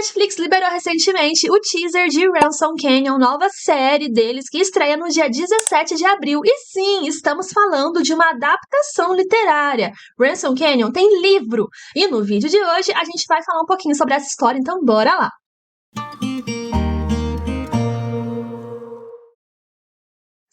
Netflix liberou recentemente o teaser de Ransom Canyon, nova série deles que estreia no dia 17 de abril. E sim, estamos falando de uma adaptação literária. Ransom Canyon tem livro. E no vídeo de hoje a gente vai falar um pouquinho sobre essa história, então bora lá!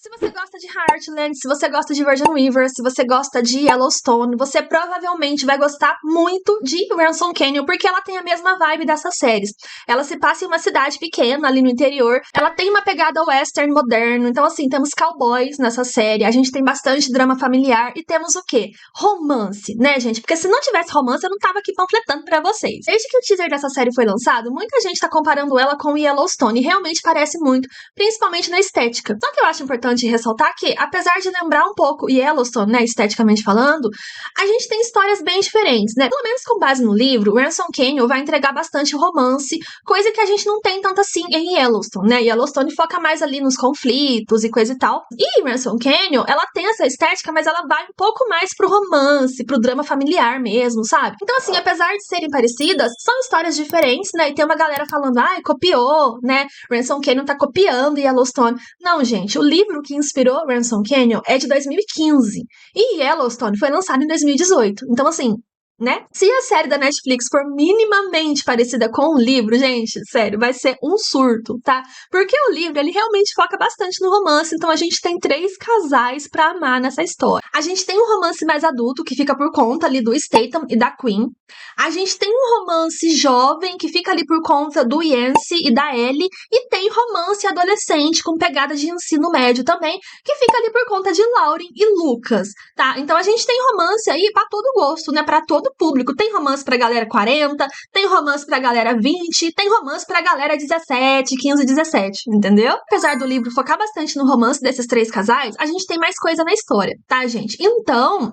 Se você gosta de Heartland, se você gosta de Virgin River, se você gosta de Yellowstone, você provavelmente vai gostar muito de Ransom Canyon, porque ela tem a mesma vibe dessas séries. Ela se passa em uma cidade pequena, ali no interior. Ela tem uma pegada western moderno. Então, assim, temos cowboys nessa série. A gente tem bastante drama familiar. E temos o quê? Romance, né, gente? Porque se não tivesse romance, eu não tava aqui panfletando pra vocês. Desde que o teaser dessa série foi lançado, muita gente tá comparando ela com Yellowstone. E realmente parece muito, principalmente na estética. Só que eu acho importante ressaltar que, apesar de lembrar um pouco Yellowstone, né, esteticamente falando, a gente tem histórias bem diferentes, né? Pelo menos com base no livro, Ransom Canyon vai entregar bastante romance, coisa que a gente não tem tanto assim em Yellowstone, né? Yellowstone foca mais ali nos conflitos e coisa e tal. E Ransom Canyon, ela tem essa estética, mas ela vai um pouco mais pro romance, pro drama familiar mesmo, sabe? Então, assim, apesar de serem parecidas, são histórias diferentes, né? E tem uma galera falando, ai, copiou, né? Ransom Canyon tá copiando Yellowstone. Não, gente, o livro que inspirou Ransom Canyon é de 2015 e Yellowstone foi lançado em 2018. Então, assim, né? Se a série da Netflix for minimamente parecida com o livro, gente, sério, vai ser um surto, tá? Porque o livro, ele realmente foca bastante no romance, então a gente tem 3 casais pra amar nessa história. A gente tem um romance mais adulto, que fica por conta ali do Statham e da Queen. A gente tem um romance jovem, que fica ali por conta do Yancey e da Ellie. E tem romance adolescente, com pegada de ensino médio também, que fica ali por conta de Lauren e Lucas, tá? Então a gente tem romance aí pra todo gosto, né? Pra todo público. Tem romance pra galera 40, tem romance pra galera 20, tem romance pra galera 17, 15, 17, entendeu? Apesar do livro focar bastante no romance desses 3 casais, a gente tem mais coisa na história, tá, gente? Então,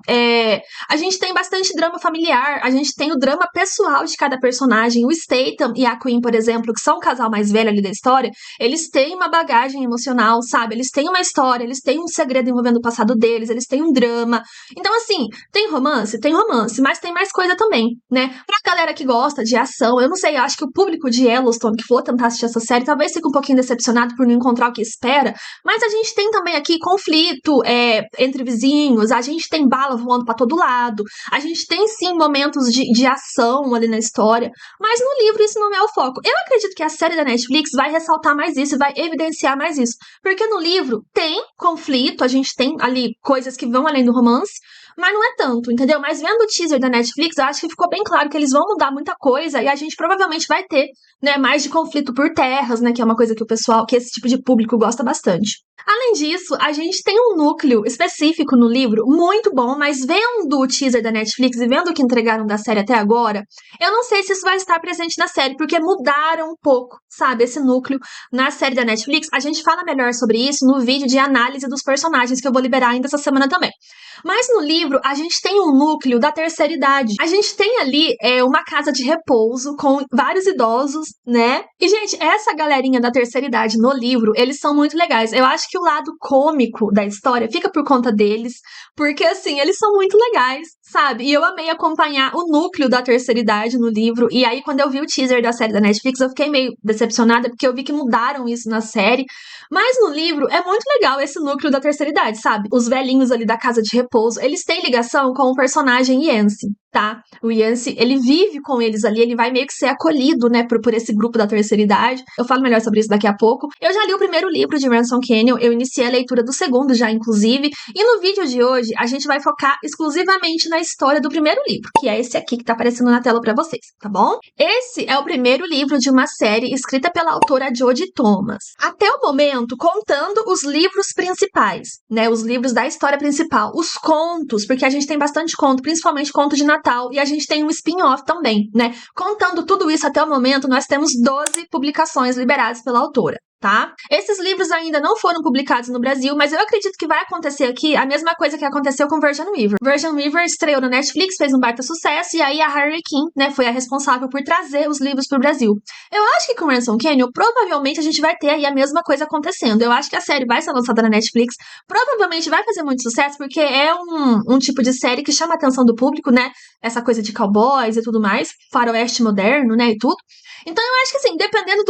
a gente tem bastante drama familiar, a gente tem o drama pessoal de cada personagem. O Statham e a Queen, por exemplo, que são o casal mais velho ali da história, eles têm uma bagagem emocional, sabe? Eles têm uma história, eles têm um segredo envolvendo o passado deles, eles têm um drama. Então, assim, tem romance, mas tem mais coisa também, né? Pra galera que gosta de ação, eu não sei, eu acho que o público de Yellowstone que for tentar assistir essa série talvez fique um pouquinho decepcionado por não encontrar o que espera, mas a gente tem também aqui conflito entre vizinhos, a gente tem bala voando pra todo lado, a gente tem sim momentos de ação ali na história, mas no livro isso não é o foco. Eu acredito que a série da Netflix vai ressaltar mais isso, vai evidenciar mais isso, porque no livro tem conflito, a gente tem ali coisas que vão além do romance, mas não é tanto, entendeu? Mas vendo o teaser da Netflix, eu acho que ficou bem claro que eles vão mudar muita coisa e a gente provavelmente vai ter, né, mais de conflito por terras, né, que é uma coisa que o pessoal, que esse tipo de público gosta bastante. Além disso, a gente tem um núcleo específico no livro muito bom, mas vendo o teaser da Netflix e vendo o que entregaram da série até agora, eu não sei se isso vai estar presente na série, porque mudaram um pouco, sabe, esse núcleo na série da Netflix. A gente fala melhor sobre isso no vídeo de análise dos personagens que eu vou liberar ainda essa semana também. Mas no livro, a gente tem um núcleo da terceira idade. A gente tem ali uma casa de repouso com vários idosos, né? E, gente, essa galerinha da terceira idade no livro, eles são muito legais. Eu acho que o lado cômico da história fica por conta deles, porque, assim, eles são muito legais, sabe? E eu amei acompanhar o núcleo da terceira idade no livro. E aí, quando eu vi o teaser da série da Netflix, eu fiquei meio decepcionada, porque eu vi que mudaram isso na série. Mas no livro, é muito legal esse núcleo da terceira idade, sabe? Os velhinhos ali da casa de repouso, eles têm ligação com o personagem Yancey, tá? O Yancey, ele vive com eles ali, ele vai meio que ser acolhido, né, por esse grupo da terceira idade. Eu falo melhor sobre isso daqui a pouco. Eu já li o primeiro livro de Ransom Canyon, eu iniciei a leitura do segundo já, inclusive, e no vídeo de hoje a gente vai focar exclusivamente na história do primeiro livro, que é esse aqui que tá aparecendo na tela pra vocês, tá bom? Esse é o primeiro livro de uma série escrita pela autora Jodie Thomas. Até o momento, contando os livros principais, né, os livros da história principal, os contos, porque a gente tem bastante conto, principalmente conto de Natal, e a gente tem um spin-off também, né? Contando tudo isso até o momento, nós temos 12 publicações liberadas pela autora. Tá? Esses livros ainda não foram publicados no Brasil, mas eu acredito que vai acontecer aqui a mesma coisa que aconteceu com Virgin River. Virgin River estreou no Netflix, fez um baita sucesso, e aí a Harley Quinn, né, foi a responsável por trazer os livros pro Brasil. Eu acho que com Ransom Canyon, provavelmente a gente vai ter aí a mesma coisa acontecendo. Eu acho que a série vai ser lançada na Netflix, provavelmente vai fazer muito sucesso, porque é um tipo de série que chama a atenção do público, né? Essa coisa de cowboys e tudo mais, faroeste moderno, né, e tudo. Então eu acho que assim, dependendo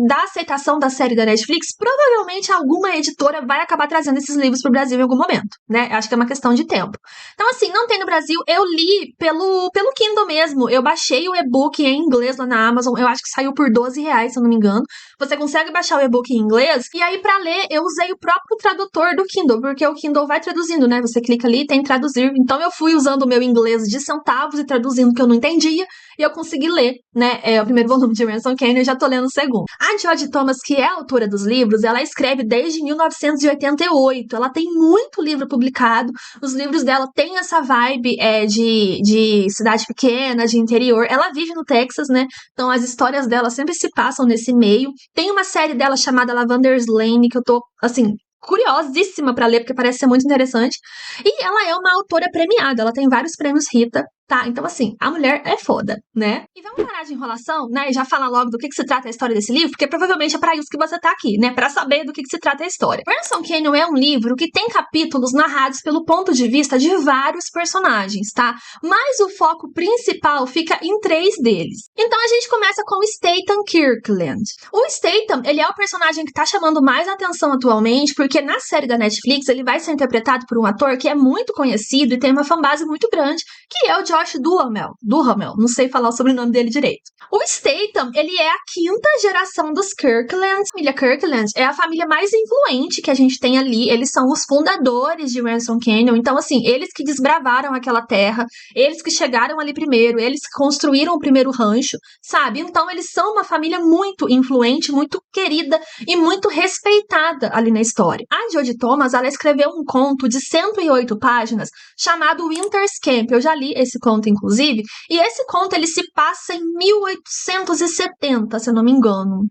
da aceitação da série da Netflix, provavelmente alguma editora vai acabar trazendo esses livros pro Brasil em algum momento, né? Acho que é uma questão de tempo. Então assim, não tem no Brasil, eu li pelo Kindle mesmo, eu baixei o e-book em inglês lá na Amazon, eu acho que saiu por R$ 12, se eu não me engano. Você consegue baixar o e-book em inglês, e aí pra ler eu usei o próprio tradutor do Kindle, porque o Kindle vai traduzindo, né? Você clica ali e tem traduzir. Então eu fui usando o meu inglês de centavos e traduzindo o que eu não entendia, e eu consegui ler, né, o primeiro volume de Ransom Canyon, e já tô lendo o segundo. A Jodie Thomas, que é a autora dos livros, ela escreve desde 1988, ela tem muito livro publicado, os livros dela têm essa vibe de cidade pequena, de interior, ela vive no Texas, né, então as histórias dela sempre se passam nesse meio. Tem uma série dela chamada Lavender's Lane, que eu tô, assim, curiosíssima pra ler, porque parece ser muito interessante. E ela é uma autora premiada, ela tem vários prêmios Rita, tá? Então, assim, a mulher é foda, né? E vamos parar de enrolação, né? E já falar logo do que se trata a história desse livro, porque provavelmente é pra isso que você tá aqui, né? Pra saber do que se trata a história. Ransom Canyon é um livro que tem capítulos narrados pelo ponto de vista de vários personagens, tá? Mas o foco principal fica em 3 deles. Então a gente começa com o Statham Kirkland. O Statham, ele é o personagem que tá chamando mais atenção atualmente, porque na série da Netflix ele vai ser interpretado por um ator que é muito conhecido e tem uma fanbase muito grande, que é o Josh Duhamel, não sei falar o sobrenome dele direito. O Statham, ele é a 5ª geração dos Kirkland. A família Kirkland é a família mais influente que a gente tem ali, eles são os fundadores de Ransom Canyon, então assim, eles que desbravaram aquela terra, eles que chegaram ali primeiro, eles que construíram o primeiro rancho, sabe? Então eles são uma família muito influente, muito querida e muito respeitada ali na história. A Jodie Thomas, ela escreveu um conto de 108 páginas chamado Winter's Camp. Eu já li esse conto, inclusive, e esse conto ele se passa em 1870, se eu não me engano.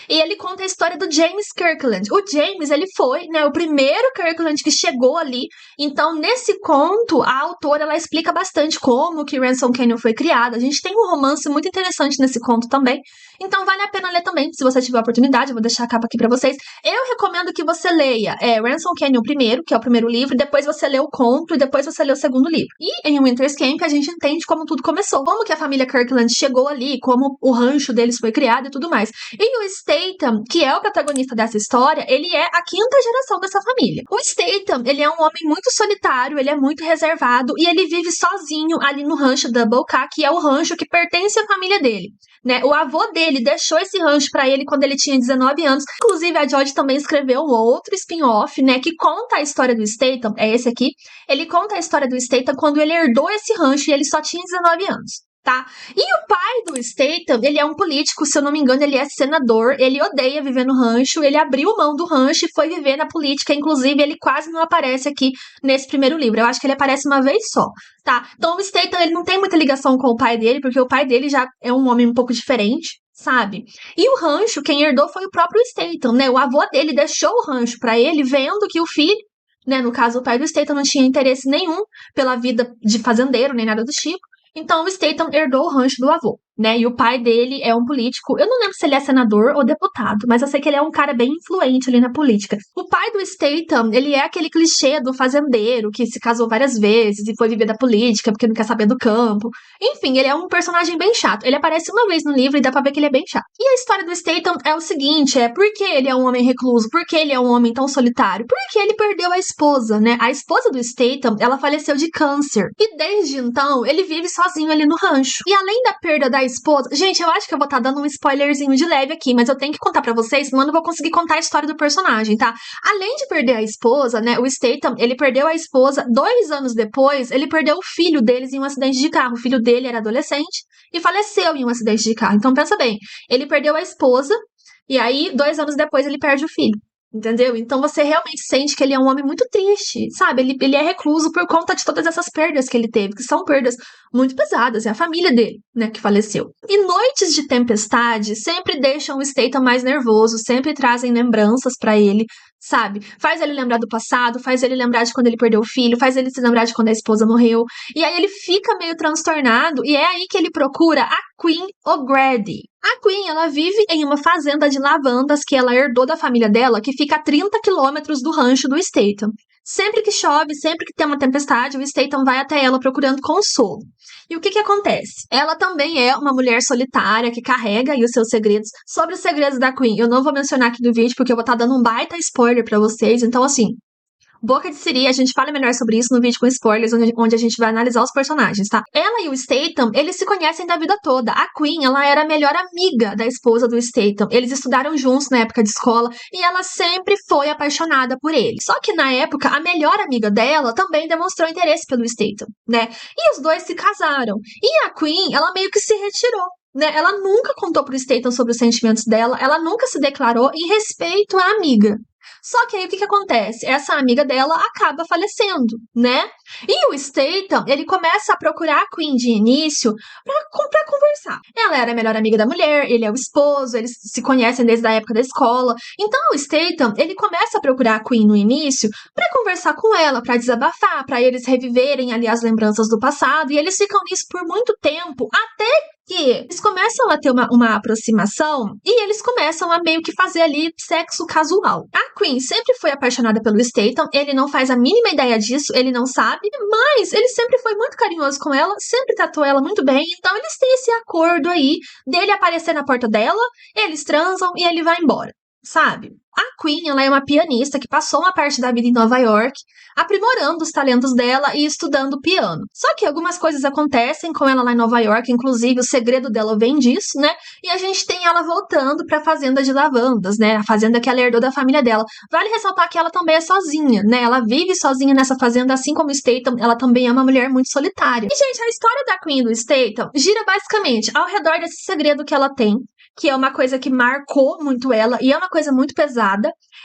E ele conta a história do James Kirkland. O James, ele foi, né, o primeiro Kirkland que chegou ali. Então, nesse conto, a autora, ela explica bastante como que Ransom Canyon foi criada. A gente tem um romance muito interessante nesse conto também. Então, vale a pena ler também, se você tiver a oportunidade. Eu vou deixar a capa aqui pra vocês. Eu recomendo que você leia Ransom Canyon primeiro, que é o primeiro livro, depois você lê o conto e depois você lê o segundo livro. E em Winter's Camp, a gente entende como tudo começou. Como que a família Kirkland chegou ali, como o rancho deles foi criado e tudo mais. E o Statham, que é o protagonista dessa história, ele é a 5ª geração dessa família. O Statham, ele é um homem muito solitário, ele é muito reservado e ele vive sozinho ali no rancho Double K, que é o rancho que pertence à família dele, né? O avô dele deixou esse rancho pra ele quando ele tinha 19 anos. Inclusive, a Jodie também escreveu um outro spin-off, né, que conta a história do Statham, é esse aqui. Ele conta a história do Statham quando ele herdou esse rancho e ele só tinha 19 anos. Tá? E o pai do Statham, ele é um político, se eu não me engano, ele é senador, ele odeia viver no rancho, ele abriu mão do rancho e foi viver na política, inclusive ele quase não aparece aqui nesse primeiro livro, eu acho que ele aparece uma vez só, tá? Então o Statham, ele não tem muita ligação com o pai dele, porque o pai dele já é um homem um pouco diferente, sabe? E o rancho, quem herdou foi o próprio Statham, né? O avô dele deixou o rancho pra ele, vendo que o filho, né, no caso o pai do Statham, não tinha interesse nenhum pela vida de fazendeiro, nem nada do tipo. Então, o Statham herdou o rancho do avô, né? E o pai dele é um político. Eu não lembro se ele é senador ou deputado, mas eu sei que ele é um cara bem influente ali na política. O pai do Statham, ele é aquele clichê do fazendeiro que se casou várias vezes e foi viver da política porque não quer saber do campo. Enfim, ele é um personagem bem chato. Ele aparece uma vez no livro e dá pra ver que ele é bem chato. E a história do Statham é o seguinte, por que ele é um homem recluso? Por que ele é um homem tão solitário? Porque ele perdeu a esposa, né? A esposa do Statham, ela faleceu de câncer. E desde então, ele vive sozinho ali no rancho. E além da perda da esposa... Gente, eu acho que eu vou estar dando um spoilerzinho de leve aqui, mas eu tenho que contar pra vocês, senão eu não vou conseguir contar a história do personagem, tá? Além de perder a esposa, né, o Statham, ele perdeu a esposa, 2 anos depois, ele perdeu o filho deles em um acidente de carro. O filho dele era adolescente e faleceu em um acidente de carro. Então, pensa bem, ele perdeu a esposa e aí, 2 anos depois, ele perde o filho. Entendeu? Então você realmente sente que ele é um homem muito triste, sabe? Ele é recluso por conta de todas essas perdas que ele teve, que são perdas muito pesadas. É a família dele, né, que faleceu. E noites de tempestade sempre deixam o Statham mais nervoso, sempre trazem lembranças pra ele, sabe? Faz ele lembrar do passado, faz ele lembrar de quando ele perdeu o filho, faz ele se lembrar de quando a esposa morreu. E aí ele fica meio transtornado e é aí que ele procura a Queen O'Grady. A Queen, ela vive em uma fazenda de lavandas que ela herdou da família dela, que fica a 30 quilômetros do rancho do Statham. Sempre que chove, sempre que tem uma tempestade, o Statham vai até ela procurando consolo. E o que acontece? Ela também é uma mulher solitária que carrega aí os seus segredos. Sobre os segredos da Queen, eu não vou mencionar aqui no vídeo porque eu vou estar dando um baita spoiler pra vocês. Então, assim, boca de siri, a gente fala melhor sobre isso no vídeo com spoilers, onde a gente vai analisar os personagens, tá? Ela e o Statham, eles se conhecem da vida toda. A Queen, ela era a melhor amiga da esposa do Statham. Eles estudaram juntos na época de escola e ela sempre foi apaixonada por ele. Só que na época, a melhor amiga dela também demonstrou interesse pelo Statham, né? E os dois se casaram. E a Queen, ela meio que se retirou. Né? Ela nunca contou pro Statham sobre os sentimentos dela, ela nunca se declarou em respeito à amiga. Só que aí o que acontece? Essa amiga dela acaba falecendo, né? E o Statham, ele começa a procurar a Queen de início pra conversar. Ela era a melhor amiga da mulher, ele é o esposo, eles se conhecem desde a época da escola. Então o Statham, ele começa a procurar a Queen no início pra conversar com ela, pra desabafar, pra eles reviverem ali as lembranças do passado. E eles ficam nisso por muito tempo, até que eles começam a ter uma aproximação e eles começam a meio que fazer ali sexo casual. A Queen sempre foi apaixonada pelo Statham, ele não faz a mínima ideia disso, ele não sabe, mas ele sempre foi muito carinhoso com ela, sempre tratou ela muito bem, então eles têm esse acordo aí dele aparecer na porta dela, eles transam e ele vai embora. Sabe? A Queen, ela é uma pianista que passou uma parte da vida em Nova York, aprimorando os talentos dela e estudando piano. Só que algumas coisas acontecem com ela lá em Nova York, inclusive o segredo dela vem disso, né? E a gente tem ela voltando para a fazenda de lavandas, né? A fazenda que ela herdou da família dela. Vale ressaltar que ela também é sozinha, né? Ela vive sozinha nessa fazenda, assim como o Statham, ela também é uma mulher muito solitária. E, gente, a história da Queen e do Statham gira basicamente ao redor desse segredo que ela tem, que é uma coisa que marcou muito ela e é uma coisa muito pesada.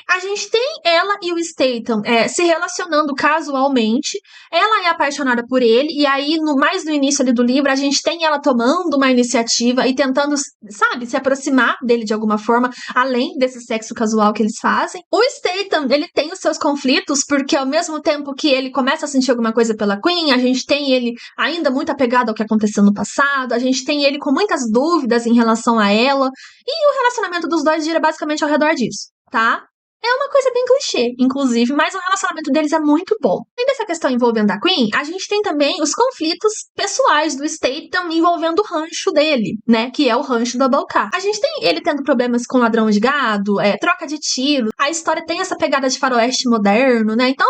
A gente tem ela e o Statham se relacionando casualmente. Ela é apaixonada por ele, e aí, mais no início ali do livro, a gente tem ela tomando uma iniciativa e tentando, sabe, se aproximar dele de alguma forma, além desse sexo casual que eles fazem. O Statham, ele tem os seus conflitos, porque ao mesmo tempo que ele começa a sentir alguma coisa pela Queen, a gente tem ele ainda muito apegado ao que aconteceu no passado, a gente tem ele com muitas dúvidas em relação a ela, e o relacionamento dos dois gira basicamente ao redor disso, tá? É uma coisa bem clichê, inclusive, mas o relacionamento deles é muito bom. Além dessa questão envolvendo a Queen, a gente tem também os conflitos pessoais do Statham envolvendo o rancho dele, né? Que é o rancho da Balcar. A gente tem ele tendo problemas com ladrão de gado, troca de tiro. A história tem essa pegada de faroeste moderno, né? Então,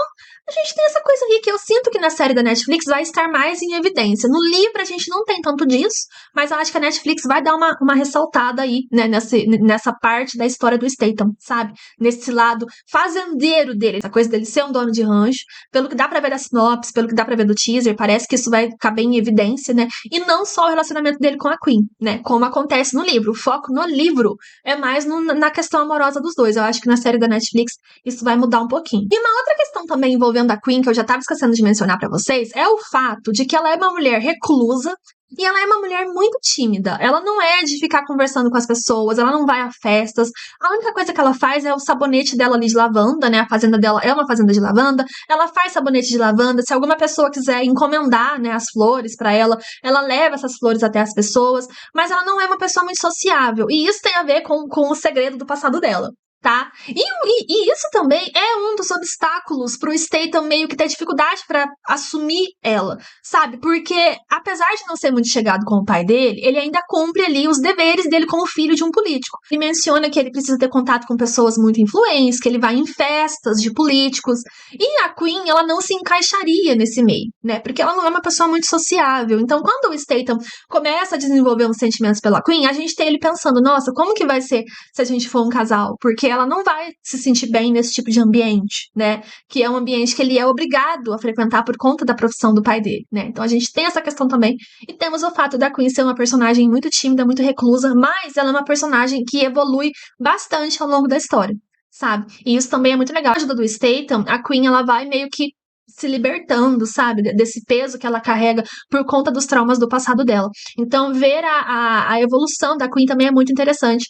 a gente tem essa coisa aí que eu sinto que na série da Netflix vai estar mais em evidência. No livro a gente não tem tanto disso, mas eu acho que a Netflix vai dar uma ressaltada aí, né, nessa parte da história do Statham, sabe? Nesse lado fazendeiro dele, essa coisa dele ser um dono de rancho. Pelo que dá pra ver da sinopse, pelo que dá pra ver do teaser, parece que isso vai ficar bem em evidência, né? E não só o relacionamento dele com a Queen, né? Como acontece no livro. O foco no livro é mais na questão amorosa dos dois. Eu acho que na série da Netflix isso vai mudar um pouquinho. E uma outra questão também envolvendo a Queen, que eu já tava esquecendo de mencionar pra vocês, é o fato de que ela é uma mulher reclusa e ela é uma mulher muito tímida. Ela não é de ficar conversando com as pessoas, ela não vai a festas. A única coisa que ela faz é o sabonete dela ali de lavanda, né? A fazenda dela é uma fazenda de lavanda. Ela faz sabonete de lavanda. Se alguma pessoa quiser encomendar, né, as flores pra ela, ela leva essas flores até as pessoas. Mas ela não é uma pessoa muito sociável. E isso tem a ver com o segredo do passado dela. Tá? E isso também é um dos obstáculos pro Statham meio que ter dificuldade pra assumir ela, sabe? Porque, apesar de não ser muito chegado com o pai dele, ele ainda cumpre ali os deveres dele como filho de um político. Ele menciona que ele precisa ter contato com pessoas muito influentes, que ele vai em festas de políticos. E a Queen, ela não se encaixaria nesse meio, né? Porque ela não é uma pessoa muito sociável. Então, quando o Statham começa a desenvolver uns sentimentos pela Queen, a gente tem ele pensando, nossa, como que vai ser se a gente for um casal? Porque ela não vai se sentir bem nesse tipo de ambiente, né? Que é um ambiente que ele é obrigado a frequentar por conta da profissão do pai dele, né? Então a gente tem essa questão também. E temos o fato da Queen ser uma personagem muito tímida, muito reclusa, mas ela é uma personagem que evolui bastante ao longo da história, sabe? E isso também é muito legal. A ajuda do Statham, a Queen, ela vai meio que se libertando, sabe? Desse peso que ela carrega por conta dos traumas do passado dela. Então, ver a evolução da Queen também é muito interessante.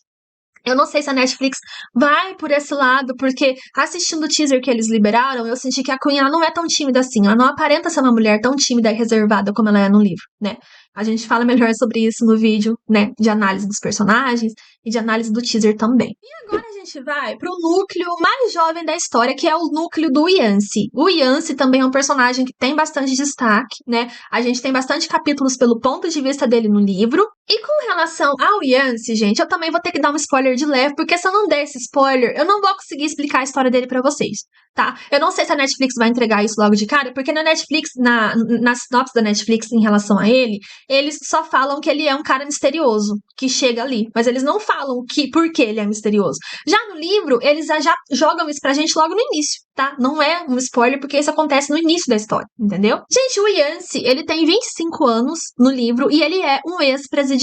Eu não sei se a Netflix vai por esse lado, porque assistindo o teaser que eles liberaram, eu senti que a Queen ela não é tão tímida assim. Ela não aparenta ser uma mulher tão tímida e reservada como ela é no livro, né? A gente fala melhor sobre isso no vídeo, né? De análise dos personagens e de análise do teaser também. E agora, gente, gente vai pro núcleo mais jovem da história, que é o núcleo do Yancey. O Yancey também é um personagem que tem bastante destaque, né? A gente tem bastante capítulos pelo ponto de vista dele no livro. E com relação ao Yancey, gente, eu também vou ter que dar um spoiler de leve, porque se eu não der esse spoiler, eu não vou conseguir explicar a história dele pra vocês, tá? Eu não sei se a Netflix vai entregar isso logo de cara, porque na Netflix, na sinopse da Netflix em relação a ele, eles só falam que ele é um cara misterioso, que chega ali, mas eles não falam por que ele é misterioso. Já no livro, eles já jogam isso pra gente logo no início, tá? Não é um spoiler, porque isso acontece no início da história, entendeu? Gente, o Yancey, ele tem 25 anos no livro e ele é um ex-presidiário.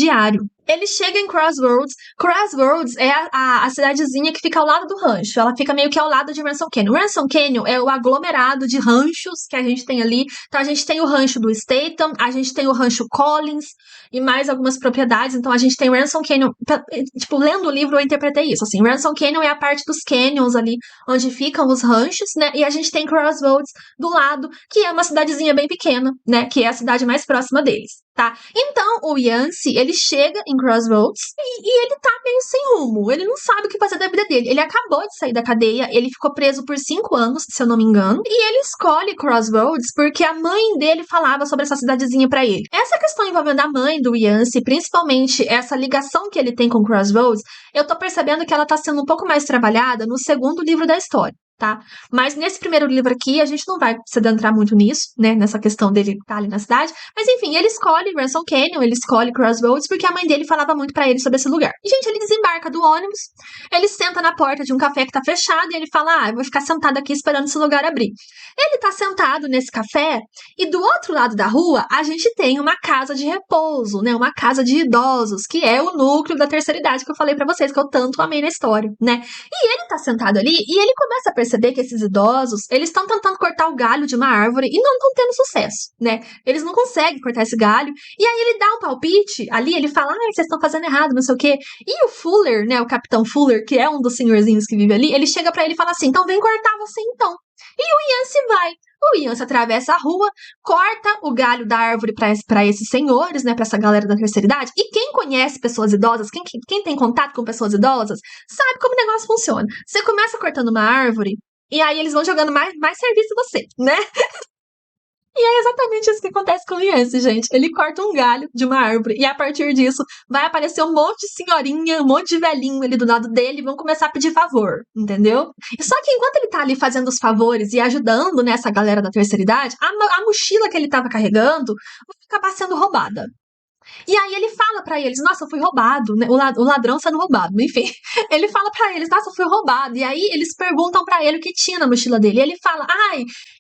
Ele chega em Crossroads. Crossroads é a cidadezinha que fica ao lado do rancho. Ela fica meio que ao lado de Ransom Canyon. Ransom Canyon é o aglomerado de ranchos que a gente tem ali. Então a gente tem o rancho do Statham, a gente tem o rancho Collins e mais algumas propriedades. Então a gente tem Ransom Canyon. Tipo, lendo o livro eu interpretei isso. Assim, Ransom Canyon é a parte dos canyons ali, onde ficam os ranchos, né? E a gente tem Crossroads do lado, que é uma cidadezinha bem pequena, né? Que é a cidade mais próxima deles. Tá? Então, o Yancey, ele chega em Crossroads e ele tá meio sem rumo. Ele não sabe o que fazer da vida dele. Ele acabou de sair da cadeia, ele ficou preso por 5 anos, se eu não me engano. E ele escolhe Crossroads porque a mãe dele falava sobre essa cidadezinha pra ele. Essa questão envolvendo a mãe do Yancey, principalmente essa ligação que ele tem com Crossroads, eu tô percebendo que ela tá sendo um pouco mais trabalhada no segundo livro da história. Tá? Mas nesse primeiro livro aqui, a gente não vai se adentrar muito nisso, né? Nessa questão dele estar ali na cidade. Mas enfim, ele escolhe Ransom Canyon, ele escolhe Crossroads, porque a mãe dele falava muito pra ele sobre esse lugar. E, gente, ele desembarca do ônibus, ele senta na porta de um café que tá fechado e ele fala: eu vou ficar sentado aqui esperando esse lugar abrir. Ele tá sentado nesse café e do outro lado da rua, a gente tem uma casa de repouso, né? Uma casa de idosos, que é o núcleo da terceira idade que eu falei pra vocês, que eu tanto amei na história, né? E ele tá sentado ali e ele começa a perceber que esses idosos, eles estão tentando cortar o galho de uma árvore e não estão tendo sucesso, né? Eles não conseguem cortar esse galho. E aí ele dá um palpite ali, ele fala: vocês estão fazendo errado, não sei o quê. E o Fuller, né, o Capitão Fuller, que é um dos senhorzinhos que vive ali, ele chega pra ele e fala assim: então vem cortar você então. E o Yancey vai. O Yancey atravessa a rua, corta o galho da árvore para esses senhores, né, para essa galera da terceira idade. E quem conhece pessoas idosas, quem tem contato com pessoas idosas, sabe como o negócio funciona. Você começa cortando uma árvore, e aí eles vão jogando mais serviço em você, né? E é exatamente isso que acontece com o Yancey, gente. Ele corta um galho de uma árvore e a partir disso vai aparecer um monte de senhorinha, um monte de velhinho ali do lado dele e vão começar a pedir favor, entendeu? E só que enquanto ele tá ali fazendo os favores e ajudando nessa galera da terceira idade, a mochila que ele tava carregando vai acabar sendo roubada. E aí ele fala pra eles: nossa, eu fui roubado, né? O ladrão sendo roubado, enfim. Ele fala pra eles: nossa, eu fui roubado. E aí eles perguntam pra ele o que tinha na mochila dele. E ele fala: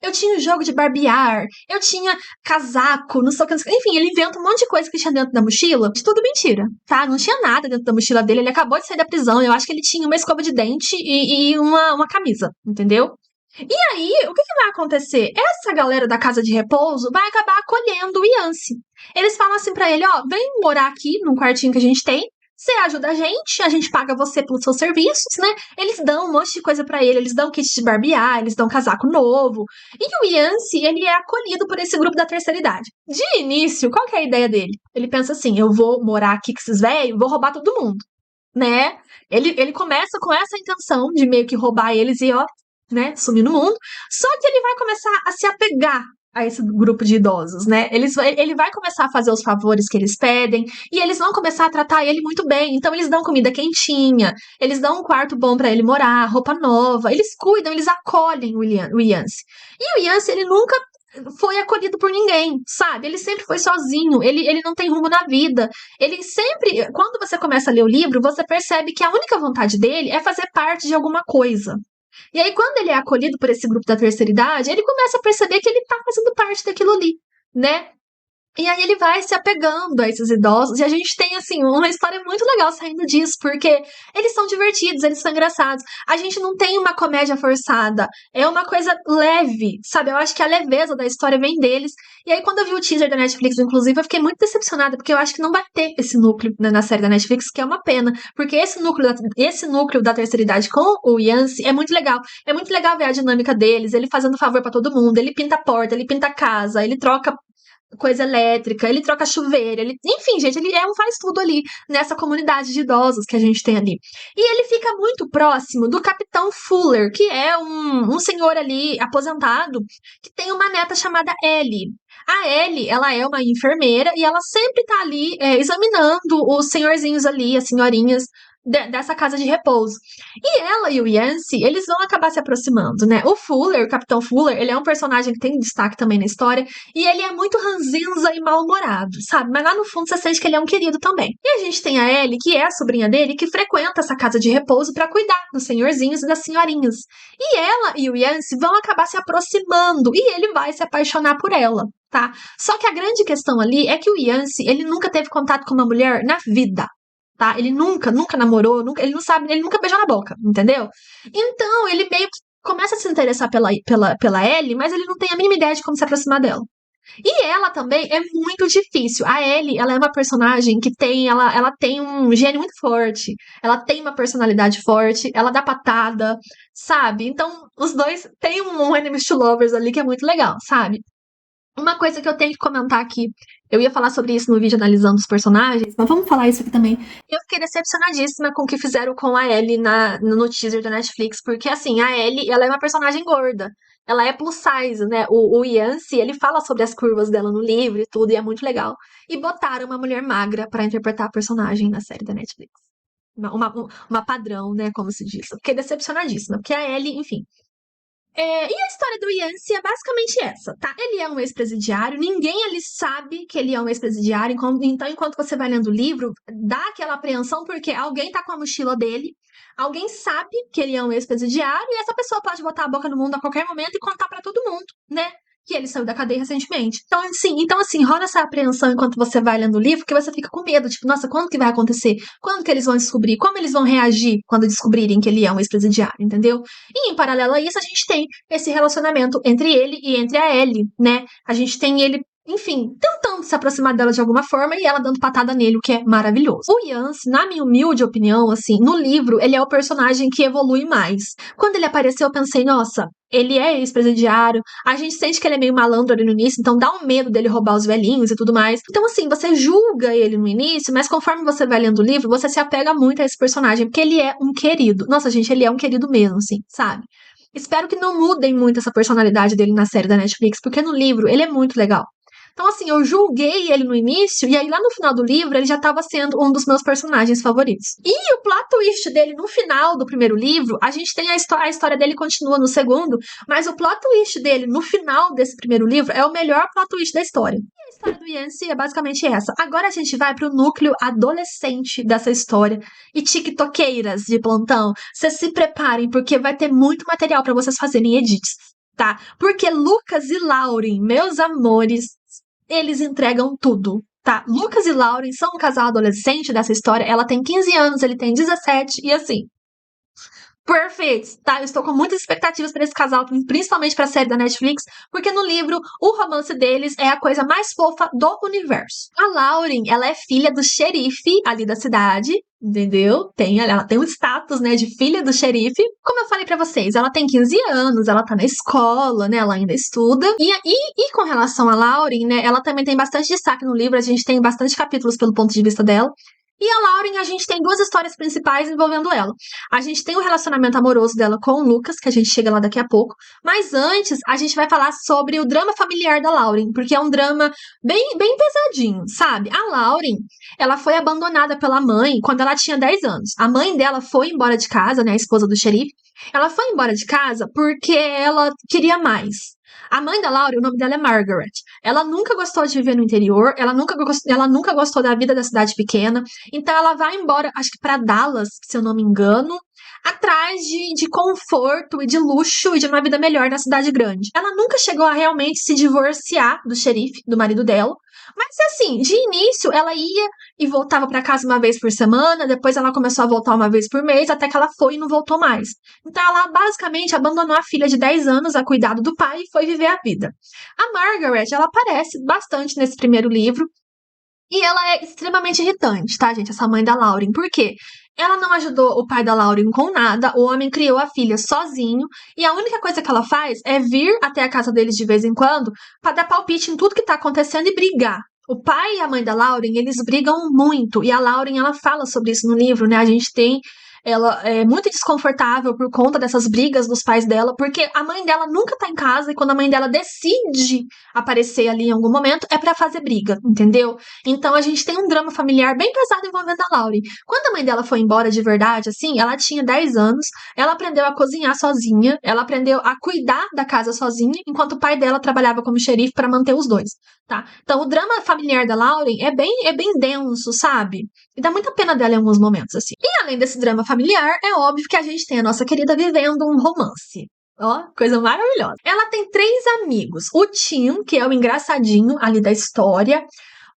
eu tinha um jogo de barbear, eu tinha casaco, não sei o que. Enfim, ele inventa um monte de coisa que tinha dentro da mochila. De tudo mentira, tá? Não tinha nada dentro da mochila dele. Ele acabou de sair da prisão. Eu acho que ele tinha uma escova de dente e uma camisa, entendeu? E aí, o que vai acontecer? Essa galera da casa de repouso vai acabar acolhendo o Yancey. Eles falam assim pra ele: vem morar aqui num quartinho que a gente tem, você ajuda a gente paga você pelos seus serviços, né? Eles dão um monte de coisa pra ele, eles dão kit de barbear, eles dão casaco novo. E o Yancey, ele é acolhido por esse grupo da terceira idade. De início, qual que é a ideia dele? Ele pensa assim: eu vou morar aqui com esses velhos, vou roubar todo mundo, né? Ele começa com essa intenção de meio que roubar eles e né, sumir no mundo. Só que ele vai começar a se apegar a esse grupo de idosos, né? Ele vai começar a fazer os favores que eles pedem e eles vão começar a tratar ele muito bem. Então eles dão comida quentinha, eles dão um quarto bom pra ele morar, roupa nova, eles cuidam, eles acolhem o Yancey. E o Yancey, ele nunca foi acolhido por ninguém, sabe? Ele sempre foi sozinho, ele não tem rumo na vida. Ele sempre, quando você começa a ler o livro, você percebe que a única vontade dele é fazer parte de alguma coisa. E aí, quando ele é acolhido por esse grupo da terceira idade, ele começa a perceber que ele tá fazendo parte daquilo ali, né? E aí ele vai se apegando a esses idosos, e a gente tem, assim, uma história muito legal saindo disso, porque eles são divertidos, eles são engraçados. A gente não tem uma comédia forçada, é uma coisa leve, sabe? Eu acho que a leveza da história vem deles. E aí, quando eu vi o teaser da Netflix, inclusive, eu fiquei muito decepcionada, porque eu acho que não vai ter esse núcleo, né, na série da Netflix, que é uma pena, porque esse núcleo da terceira idade com o Yancey é muito legal. É muito legal ver a dinâmica deles, ele fazendo favor pra todo mundo, ele pinta a porta, ele pinta a casa, ele troca coisa elétrica, ele troca chuveiro, enfim, gente, ele é um faz tudo ali nessa comunidade de idosos que a gente tem ali. E ele fica muito próximo do Capitão Fuller, que é um senhor ali aposentado que tem uma neta chamada Ellie. A Ellie, ela é uma enfermeira e ela sempre tá ali examinando os senhorzinhos ali, as senhorinhas dessa casa de repouso. E ela e o Yancey, eles vão acabar se aproximando, né? O Fuller, o Capitão Fuller, ele é um personagem que tem destaque também na história, e ele é muito ranzinza e mal-humorado, sabe? Mas lá no fundo você sente que ele é um querido também. E a gente tem a Ellie, que é a sobrinha dele, que frequenta essa casa de repouso para cuidar dos senhorzinhos e das senhorinhas. E ela e o Yancey vão acabar se aproximando, e ele vai se apaixonar por ela. Tá? Só que a grande questão ali é que o Yancey, ele nunca teve contato com uma mulher na vida. Tá? Ele nunca namorou, ele não sabe, ele nunca beijou na boca, entendeu? Então, ele meio que começa a se interessar pela Ellie, mas ele não tem a mínima ideia de como se aproximar dela. E ela também é muito difícil. A Ellie, ela é uma personagem que ela tem um gênio muito forte. Ela tem uma personalidade forte, ela dá patada, sabe? Então, os dois têm um enemies to lovers ali que é muito legal, sabe? Uma coisa que eu tenho que comentar aqui, eu ia falar sobre isso no vídeo analisando os personagens, mas vamos falar isso aqui também. Eu fiquei decepcionadíssima com o que fizeram com a Ellie no teaser da Netflix, porque assim, a Ellie, ela é uma personagem gorda. Ela é plus size, né? O Yancey, ele fala sobre as curvas dela no livro e tudo, e é muito legal. E botaram uma mulher magra pra interpretar a personagem na série da Netflix. Uma padrão, né? Como se diz. Eu fiquei decepcionadíssima, porque a Ellie, enfim, e a história do Yancey é basicamente essa, tá? Ele é um ex-presidiário, ninguém ali sabe que ele é um ex-presidiário, então enquanto você vai lendo o livro, dá aquela apreensão porque alguém tá com a mochila dele, alguém sabe que ele é um ex-presidiário e essa pessoa pode botar a boca no mundo a qualquer momento e contar pra todo mundo, né? Que ele saiu da cadeia recentemente. Então, assim, rola essa apreensão enquanto você vai lendo o livro, que você fica com medo, tipo, nossa, quando que vai acontecer? Quando que eles vão descobrir? Como eles vão reagir quando descobrirem que ele é um ex-presidiário, entendeu? E em paralelo a isso, a gente tem esse relacionamento entre ele e entre a Ellie, né? A gente tem ele, enfim, tentando se aproximar dela de alguma forma e ela dando patada nele, o que é maravilhoso. O Yancey, na minha humilde opinião, assim, no livro, ele é o personagem que evolui mais. Quando ele apareceu, eu pensei, nossa, ele é ex-presidiário, a gente sente que ele é meio malandro ali no início, então dá um medo dele roubar os velhinhos e tudo mais. Então, assim, você julga ele no início, mas conforme você vai lendo o livro, você se apega muito a esse personagem, porque ele é um querido. Nossa, gente, ele é um querido mesmo, assim, sabe? Espero que não mudem muito essa personalidade dele na série da Netflix, porque no livro ele é muito legal. Então, assim, eu julguei ele no início, e aí lá no final do livro ele já estava sendo um dos meus personagens favoritos. E o plot twist dele no final do primeiro livro, a gente tem a história dele continua no segundo, mas o plot twist dele no final desse primeiro livro é o melhor plot twist da história. E a história do Yancey é basicamente essa. Agora a gente vai pro núcleo adolescente dessa história. E tiktokeiras de plantão, vocês se preparem, porque vai ter muito material para vocês fazerem edits, tá? Porque Lucas e Lauren, meus amores, eles entregam tudo, tá? Lucas e Lauren são um casal adolescente dessa história. Ela tem 15 anos, ele tem 17, e assim, perfeito, tá? Eu estou com muitas expectativas para esse casal, principalmente para a série da Netflix, porque no livro o romance deles é a coisa mais fofa do universo. A Lauren, ela é filha do xerife ali da cidade, entendeu? Ela tem um status, né, de filha do xerife. Como eu falei pra vocês, ela tem 15 anos, ela tá na escola, né, ela ainda estuda. E com relação a Lauren, né, ela também tem bastante destaque no livro, a gente tem bastante capítulos pelo ponto de vista dela. E a Lauren, a gente tem duas histórias principais envolvendo ela. A gente tem o relacionamento amoroso dela com o Lucas, que a gente chega lá daqui a pouco. Mas antes, a gente vai falar sobre o drama familiar da Lauren, porque é um drama bem pesadinho, sabe? A Lauren, ela foi abandonada pela mãe quando ela tinha 10 anos. A mãe dela foi embora de casa, né, a esposa do xerife. Ela foi embora de casa porque ela queria mais. A mãe da Lauren, o nome dela é Margaret. Ela nunca gostou de viver no interior, ela nunca gostou da vida da cidade pequena. Então ela vai embora, acho que para Dallas, se eu não me engano, atrás de conforto e de luxo e de uma vida melhor na cidade grande. Ela nunca chegou a realmente se divorciar do xerife, do marido dela. Mas assim, de início ela ia e voltava para casa uma vez por semana, depois ela começou a voltar uma vez por mês, até que ela foi e não voltou mais. Então ela basicamente abandonou a filha de 10 anos a cuidado do pai e foi viver a vida. A Margaret, ela aparece bastante nesse primeiro livro, e ela é extremamente irritante, tá, gente? Essa mãe da Lauren. Por quê? Ela não ajudou o pai da Lauren com nada, o homem criou a filha sozinho, e a única coisa que ela faz é vir até a casa deles de vez em quando pra dar palpite em tudo que tá acontecendo e brigar. O pai e a mãe da Lauren, eles brigam muito, e a Lauren, ela fala sobre isso no livro, né? A gente tem ela é muito desconfortável por conta dessas brigas dos pais dela, porque a mãe dela nunca tá em casa e quando a mãe dela decide aparecer ali em algum momento é pra fazer briga, entendeu? Então a gente tem um drama familiar bem pesado envolvendo a Lauren. Quando a mãe dela foi embora de verdade, assim, ela tinha 10 anos, ela aprendeu a cozinhar sozinha, ela aprendeu a cuidar da casa sozinha, enquanto o pai dela trabalhava como xerife pra manter os dois, tá? Então o drama familiar da Lauren é bem denso, sabe? E dá muita pena dela em alguns momentos, assim. E além desse drama familiar, é óbvio que a gente tem a nossa querida vivendo um romance. Ó, coisa maravilhosa. Ela tem 3 amigos. O Tim, que é o engraçadinho ali da história.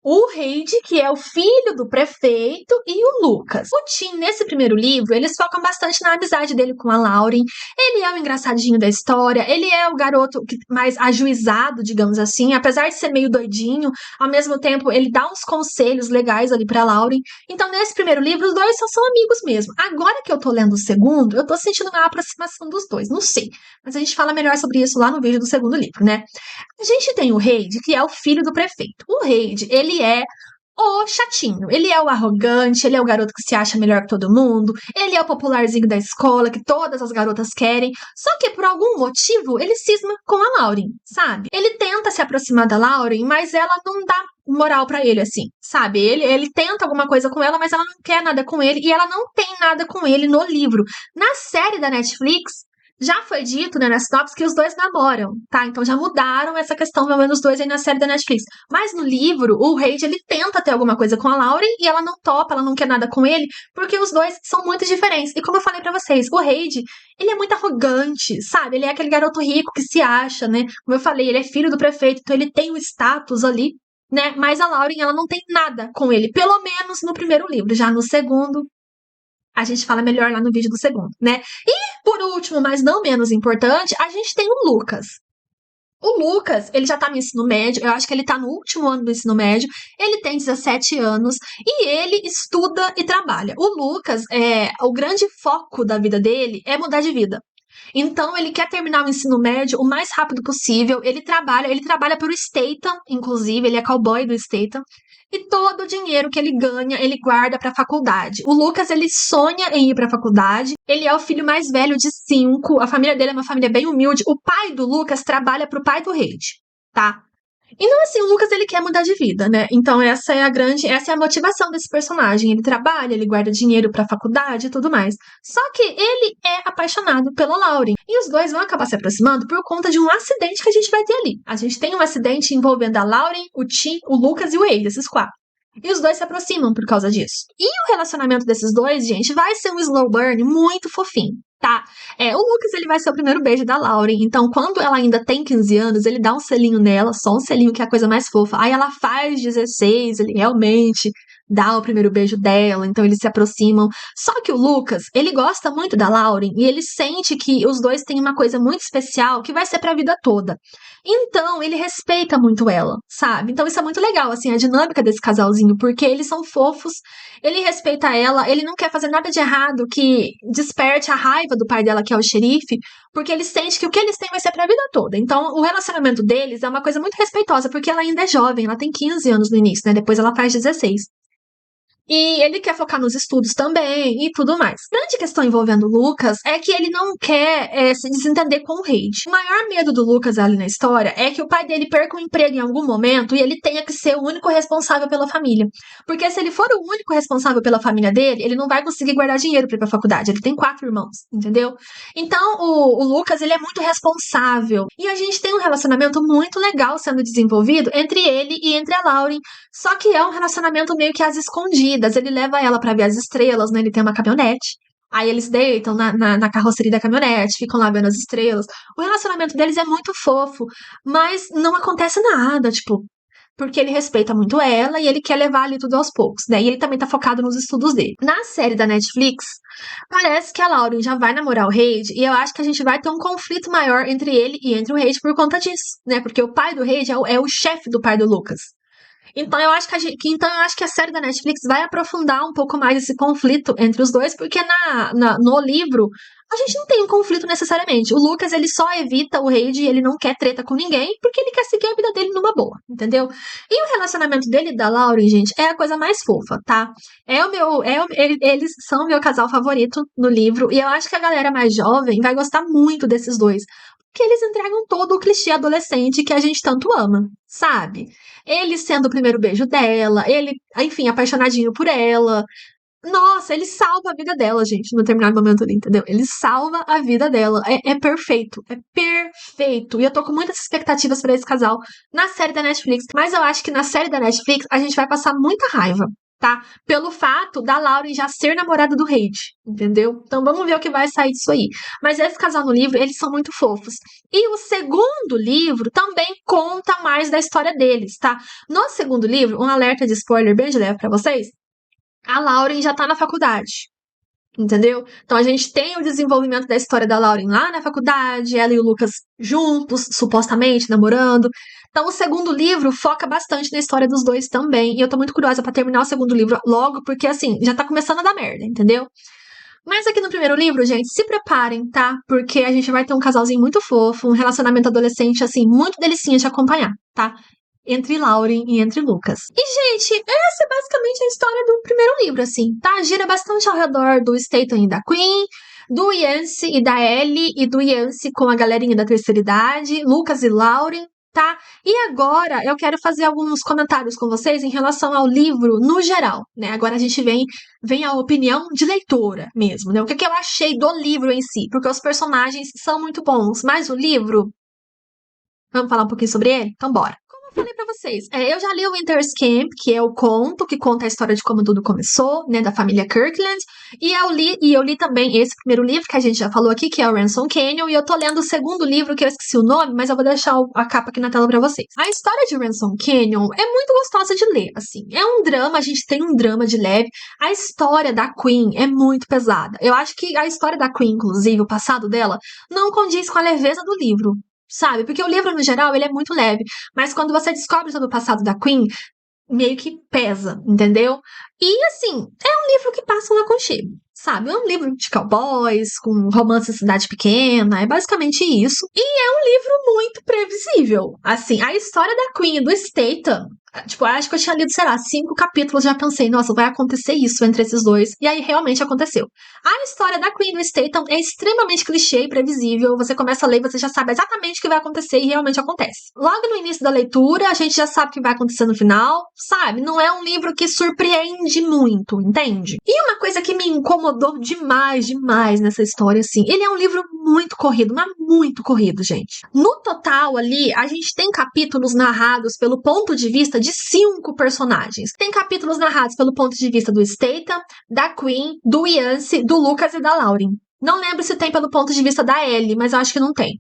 O Reid, que é o filho do prefeito, e o Lucas. O Tim, nesse primeiro livro, eles focam bastante na amizade dele com a Lauren. Ele é o engraçadinho da história, ele é o garoto mais ajuizado, digamos assim, apesar de ser meio doidinho, ao mesmo tempo ele dá uns conselhos legais ali pra Lauren. Então, nesse primeiro livro, os dois só são amigos mesmo. Agora que eu tô lendo o segundo, eu tô sentindo uma aproximação dos dois, não sei. Mas a gente fala melhor sobre isso lá no vídeo do segundo livro, né? A gente tem o Reid, que é o filho do prefeito. O Reid, ele é o chatinho, ele é o arrogante, ele é o garoto que se acha melhor que todo mundo, ele é o popularzinho da escola que todas as garotas querem, só que por algum motivo ele cisma com a Lauren, sabe? Ele tenta se aproximar da Lauren, mas ela não dá moral pra ele, assim, sabe? Ele tenta alguma coisa com ela, mas ela não quer nada com ele, e ela não tem nada com ele no livro. Na série da Netflix, já foi dito, né, nas sinopse, que os dois namoram, tá? Então já mudaram essa questão envolvendo os dois aí na série da Netflix. Mas no livro, o Reid, ele tenta ter alguma coisa com a Lauren e ela não topa, ela não quer nada com ele, porque os dois são muito diferentes. E como eu falei pra vocês, o Reid, ele é muito arrogante, sabe? Ele é aquele garoto rico que se acha, né? Como eu falei, ele é filho do prefeito, então ele tem o status ali, né? Mas a Lauren, ela não tem nada com ele, pelo menos no primeiro livro. Já no segundo, a gente fala melhor lá no vídeo do segundo, né? E, por último, mas não menos importante, a gente tem o Lucas. O Lucas, ele já tá no ensino médio, eu acho que ele tá no último ano do ensino médio, ele tem 17 anos e ele estuda e trabalha. O Lucas, o grande foco da vida dele é mudar de vida. Então, ele quer terminar o ensino médio o mais rápido possível. Ele trabalha para o Statham, inclusive, ele é cowboy do Statham. E todo o dinheiro que ele ganha, ele guarda para a faculdade. O Lucas, ele sonha em ir para a faculdade. Ele é o filho mais velho de 5. A família dele é uma família bem humilde. O pai do Lucas trabalha para o pai do Reid, tá? Então, assim, o Lucas, ele quer mudar de vida, né? Então, essa é a motivação desse personagem. Ele trabalha, ele guarda dinheiro pra faculdade e tudo mais. Só que ele é apaixonado pela Lauren. E os dois vão acabar se aproximando por conta de um acidente que a gente vai ter ali. A gente tem um acidente envolvendo a Lauren, o Tim, o Lucas e o Ace, esses 4. E os dois se aproximam por causa disso. E o relacionamento desses dois, gente, vai ser um slow burn muito fofinho, tá? O Lucas, ele vai ser o primeiro beijo da Lauren. Então, quando ela ainda tem 15 anos, ele dá um selinho nela, só um selinho que é a coisa mais fofa. Aí ela faz 16, ele realmente dá o primeiro beijo dela, então eles se aproximam. Só que o Lucas, ele gosta muito da Lauren e ele sente que os dois têm uma coisa muito especial que vai ser pra vida toda. Então, ele respeita muito ela, sabe? Então, isso é muito legal, assim, a dinâmica desse casalzinho, porque eles são fofos, ele respeita ela, ele não quer fazer nada de errado que desperte a raiva do pai dela, que é o xerife, porque ele sente que o que eles têm vai ser pra vida toda. Então, o relacionamento deles é uma coisa muito respeitosa, porque ela ainda é jovem, ela tem 15 anos no início, né? Depois ela faz 16. E ele quer focar nos estudos também e tudo mais. A grande questão envolvendo o Lucas é que ele não quer se desentender com o Reid. O maior medo do Lucas ali na história é que o pai dele perca o emprego em algum momento e ele tenha que ser o único responsável pela família. Porque se ele for o único responsável pela família dele, ele não vai conseguir guardar dinheiro pra ir pra faculdade. Ele tem 4 irmãos, entendeu? Então, o Lucas, ele é muito responsável. E a gente tem um relacionamento muito legal sendo desenvolvido entre ele e entre a Lauren. Só que é um relacionamento meio que às escondidas. Ele leva ela pra ver as estrelas, né? Ele tem uma caminhonete. Aí eles deitam na carroceria da caminhonete, ficam lá vendo as estrelas. O relacionamento deles é muito fofo, mas não acontece nada, tipo, porque ele respeita muito ela e ele quer levar ali tudo aos poucos, né? E ele também tá focado nos estudos dele. Na série da Netflix, parece que a Lauren já vai namorar o Reid e eu acho que a gente vai ter um conflito maior entre ele e entre o Reid por conta disso, né? Porque o pai do Reid é o chefe do pai do Lucas. Então eu acho que a série da Netflix vai aprofundar um pouco mais esse conflito entre os dois, porque no livro a gente não tem um conflito necessariamente. O Lucas, ele só evita o Reid e ele não quer treta com ninguém, porque ele quer seguir a vida dele numa boa, entendeu? E o relacionamento dele e da Lauren, gente, é a coisa mais fofa, tá? Eles são o meu casal favorito no livro, e eu acho que a galera mais jovem vai gostar muito desses dois. Porque eles entregam todo o clichê adolescente que a gente tanto ama, sabe? Ele sendo o primeiro beijo dela, ele, enfim, apaixonadinho por ela. Nossa, ele salva a vida dela, gente, no determinado momento ali, entendeu? Ele salva a vida dela. É perfeito. É perfeito. E eu tô com muitas expectativas pra esse casal na série da Netflix. Mas eu acho que na série da Netflix a gente vai passar muita raiva, tá? Pelo fato da Lauren já ser namorada do Reid, entendeu? Então vamos ver o que vai sair disso aí. Mas esse casal no livro, eles são muito fofos. E o segundo livro também conta mais da história deles, tá? No segundo livro, um alerta de spoiler bem de leve pra vocês, a Lauren já tá na faculdade. Entendeu? Então a gente tem o desenvolvimento da história da Lauren lá na faculdade, ela e o Lucas juntos, supostamente, namorando. Então o segundo livro foca bastante na história dos dois também. E eu tô muito curiosa pra terminar o segundo livro logo, porque assim, já tá começando a dar merda, entendeu? Mas aqui no primeiro livro, gente, se preparem, tá? Porque a gente vai ter um casalzinho muito fofo, um relacionamento adolescente, assim, muito delicinha de acompanhar, tá? Entre Lauren e entre Lucas. E, gente, essa é basicamente a história do primeiro livro, assim, tá? Gira bastante ao redor do Statham e da Queen, do Yancey e da Ellie, e do Yancey com a galerinha da terceira idade, Lucas e Lauren, tá? E agora eu quero fazer alguns comentários com vocês em relação ao livro no geral, né? Agora a gente vem a opinião de leitora mesmo, né? O que eu achei do livro em si, porque os personagens são muito bons, mas o livro... Vamos falar um pouquinho sobre ele? Então bora. Falei pra vocês, eu já li o Winter's Camp, que é o conto que conta a história de como tudo começou, né, da família Kirkland, e eu li também esse primeiro livro que a gente já falou aqui, que é o Ransom Canyon, e eu tô lendo o segundo livro, que eu esqueci o nome, mas eu vou deixar a capa aqui na tela pra vocês. A história de Ransom Canyon é muito gostosa de ler, assim, é um drama, a gente tem um drama de leve, a história da Queen é muito pesada. Eu acho que a história da Queen, inclusive, o passado dela, não condiz com a leveza do livro. Sabe? Porque o livro, no geral, ele é muito leve. Mas quando você descobre todo o passado da Queen, meio que pesa, entendeu? E, assim, é um livro que passa um aconchego, sabe? É um livro de cowboys, com romance em cidade pequena, é basicamente isso. E é um livro muito previsível. Assim, a história da Queen e do Statham, tipo, acho que eu tinha lido, sei lá, 5 capítulos, já pensei, nossa, vai acontecer isso entre esses dois. E aí, realmente aconteceu. A história da Queen e do Statham é extremamente clichê e previsível. Você começa a ler, você já sabe exatamente o que vai acontecer e realmente acontece. Logo no início da leitura, a gente já sabe o que vai acontecer no final, sabe? Não é um livro que surpreende muito, entende? E uma coisa que me incomodou demais nessa história, assim, ele é um livro muito corrido, mas muito corrido, gente. No total ali, a gente tem capítulos narrados pelo ponto de vista de 5 personagens. Tem capítulos narrados pelo ponto de vista do Statham, da Queen, do Yancey, do Lucas e da Lauren. Não lembro se tem pelo ponto de vista da Ellie, mas eu acho que não tem.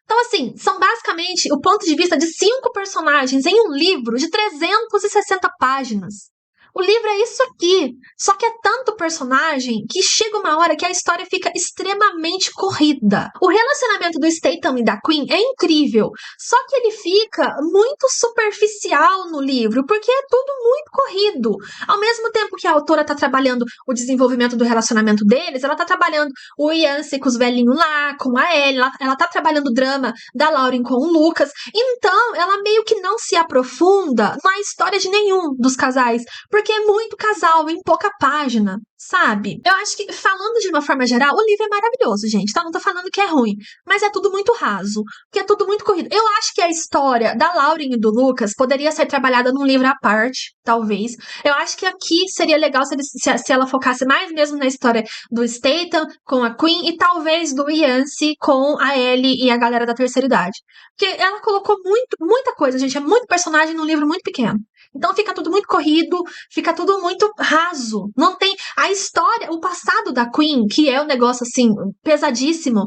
Então, assim, são basicamente o ponto de vista de 5 personagens em um livro de 360 páginas. O livro é isso aqui, só que é tanto personagem que chega uma hora que a história fica extremamente corrida. O relacionamento do Statham e da Queen é incrível, só que ele fica muito superficial no livro, porque é tudo muito corrido. Ao mesmo tempo que a autora tá trabalhando o desenvolvimento do relacionamento deles, ela tá trabalhando o Yancey com os velhinhos lá, com a Ellie, ela tá trabalhando o drama da Lauren com o Lucas, então ela meio que não se aprofunda na história de nenhum dos casais, porque é muito casal em pouca página, sabe? Eu acho que, falando de uma forma geral, o livro é maravilhoso, gente, tá? Não tô falando que é ruim, mas é tudo muito raso, porque é tudo muito corrido. Eu acho que a história da Lauren e do Lucas poderia ser trabalhada num livro à parte, talvez. Eu acho que aqui seria legal se ela focasse mais mesmo na história do Statham com a Queen e talvez do Yancey com a Ellie e a galera da terceira idade. Porque ela colocou muita coisa, gente, é muito personagem num livro muito pequeno. Então fica tudo muito corrido, fica tudo muito raso. Não tem a história, o passado da Queen, que é um negócio assim pesadíssimo.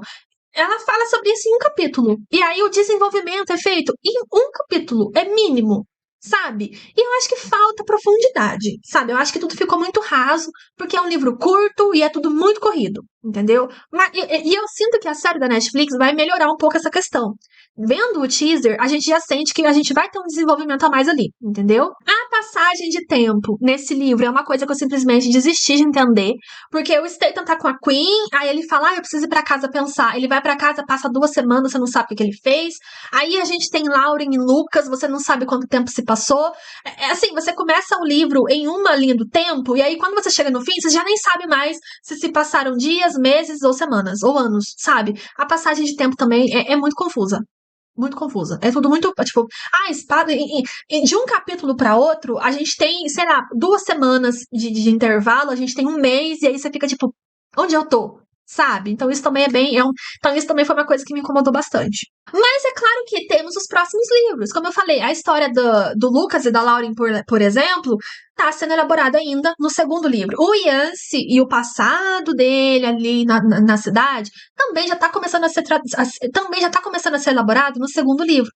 Ela fala sobre isso em um capítulo. E aí o desenvolvimento é feito em um capítulo, é mínimo, sabe? E eu acho que falta profundidade, sabe? Eu acho que tudo ficou muito raso, porque é um livro curto e é tudo muito corrido. entendeu? E eu sinto que a série da Netflix vai melhorar um pouco essa questão. Vendo o teaser, a gente já sente que a gente vai ter um desenvolvimento a mais ali, entendeu? A passagem de tempo nesse livro é uma coisa que eu simplesmente desisti de entender, porque o Statham tá com a Queen, aí ele fala, eu preciso ir pra casa pensar. Ele vai pra casa, passa 2 semanas, você não sabe o que ele fez. Aí a gente tem Lauren e Lucas, você não sabe quanto tempo se passou. Assim, você começa o livro em uma linha do tempo, e aí quando você chega no fim, você já nem sabe mais se passaram dias, meses ou semanas, ou anos, sabe? A passagem de tempo também é muito confusa. Muito confusa. É tudo muito, tipo, espada. De um capítulo para outro, a gente tem, sei lá, 2 semanas de intervalo, a gente tem um mês, e aí você fica tipo, onde eu tô? Sabe? Então isso também é bem. Então isso também foi uma coisa que me incomodou bastante. Mas é claro que temos os próximos livros. Como eu falei, a história do Lucas e da Lauren, por exemplo, tá sendo elaborada ainda no segundo livro. O Yancey e o passado dele ali na cidade também já tá começando também já tá começando a ser elaborado no segundo livro.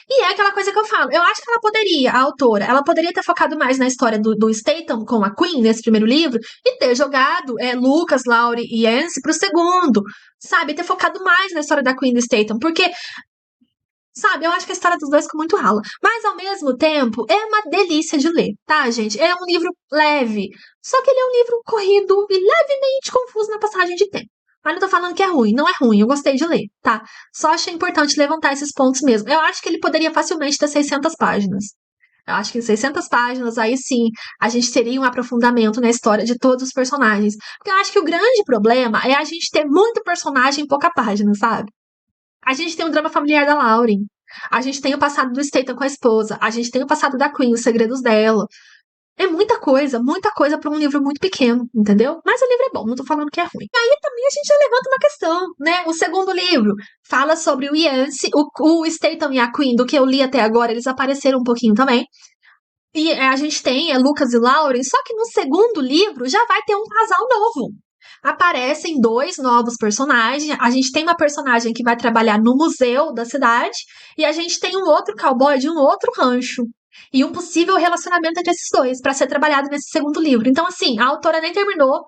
E é aquela coisa que eu falo. Eu acho que ela poderia, a autora, ela poderia ter focado mais na história do Statham com a Queen nesse primeiro livro e ter jogado Lucas, Laurie e Yancey pro segundo, sabe? Ter focado mais na história da Queen e do Statham, porque sabe, eu acho que a história dos dois ficou muito rala. Mas, ao mesmo tempo, é uma delícia de ler, tá, gente? É um livro leve. Só que ele é um livro corrido e levemente confuso na passagem de tempo. Mas não tô falando que é ruim. Não é ruim. Eu gostei de ler, tá? Só achei importante levantar esses pontos mesmo. Eu acho que ele poderia facilmente ter 600 páginas. Eu acho que em 600 páginas, aí sim, a gente teria um aprofundamento na história de todos os personagens. Porque eu acho que o grande problema é a gente ter muito personagem em pouca página, sabe? A gente tem o drama familiar da Lauren. A gente tem o passado do Statham com a esposa. A gente tem o passado da Queen, os segredos dela. É muita coisa para um livro muito pequeno, entendeu? Mas o livro é bom, não tô falando que é ruim. E aí também a gente já levanta uma questão, né? O segundo livro fala sobre o Yancey, o Statham e a Queen, do que eu li até agora, eles apareceram um pouquinho também. E a gente tem Lucas e Lauren, só que no segundo livro já vai ter um casal novo. Aparecem 2 novos personagens. A gente tem uma personagem que vai trabalhar no museu da cidade e a gente tem um outro cowboy de um outro rancho. E um possível relacionamento entre esses dois para ser trabalhado nesse segundo livro. Então, assim, a autora nem terminou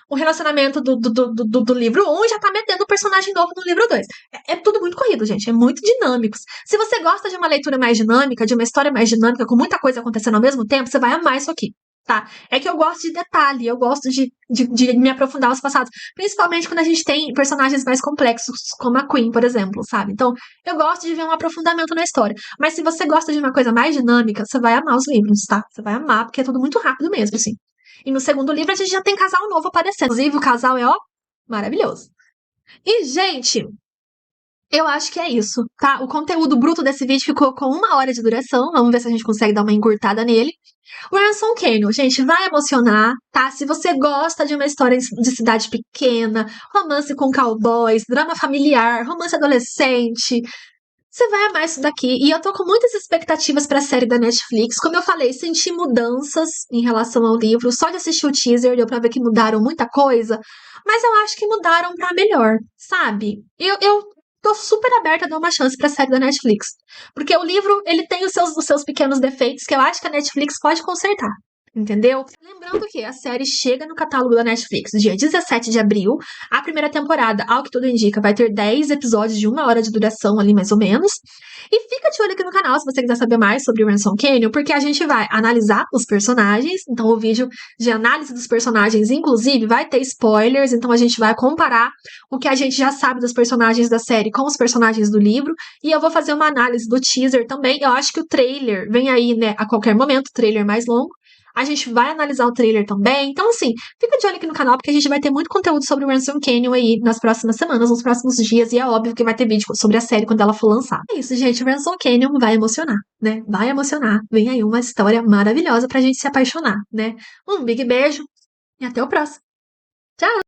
o relacionamento do livro 1 e já tá metendo o personagem novo no livro 2. É tudo muito corrido, gente. É muito dinâmico. Se você gosta de uma leitura mais dinâmica, de uma história mais dinâmica, com muita coisa acontecendo ao mesmo tempo, você vai amar isso aqui. Tá? É que eu gosto de detalhe, eu gosto de me aprofundar nos passados. Principalmente quando a gente tem personagens mais complexos, como a Queen, por exemplo, sabe? Então, eu gosto de ver um aprofundamento na história. Mas se você gosta de uma coisa mais dinâmica, você vai amar os livros, tá? Você vai amar, porque é tudo muito rápido mesmo, assim. E no segundo livro a gente já tem casal novo aparecendo. Inclusive, o casal é, ó, maravilhoso. E, gente, eu acho que é isso, tá? O conteúdo bruto desse vídeo ficou com 1 hora de duração. Vamos ver se a gente consegue dar uma encurtada nele. O Ransom Canyon, gente, vai emocionar, tá? Se você gosta de uma história de cidade pequena, romance com cowboys, drama familiar, romance adolescente, você vai amar isso daqui. E eu tô com muitas expectativas pra série da Netflix. Como eu falei, senti mudanças em relação ao livro. Só de assistir o teaser deu pra ver que mudaram muita coisa. Mas eu acho que mudaram pra melhor, sabe? Eu tô super aberta a dar uma chance pra série da Netflix. Porque o livro, ele tem os seus pequenos defeitos que eu acho que a Netflix pode consertar. Entendeu? Lembrando que a série chega no catálogo da Netflix dia 17 de abril. A primeira temporada, ao que tudo indica, vai ter 10 episódios de 1 hora de duração ali, mais ou menos. E fica de olho aqui no canal se você quiser saber mais sobre o Ransom Canyon, porque a gente vai analisar os personagens. Então, o vídeo de análise dos personagens, inclusive, vai ter spoilers. Então, a gente vai comparar o que a gente já sabe dos personagens da série com os personagens do livro. E eu vou fazer uma análise do teaser também. Eu acho que o trailer vem aí, né, a qualquer momento, o trailer mais longo. A gente vai analisar o trailer também. Então, assim, fica de olho aqui no canal, porque a gente vai ter muito conteúdo sobre o Ransom Canyon aí nas próximas semanas, nos próximos dias. E é óbvio que vai ter vídeo sobre a série quando ela for lançada. É isso, gente. O Ransom Canyon vai emocionar, né? Vai emocionar. Vem aí uma história maravilhosa pra gente se apaixonar, né? Um big beijo e até o próximo. Tchau!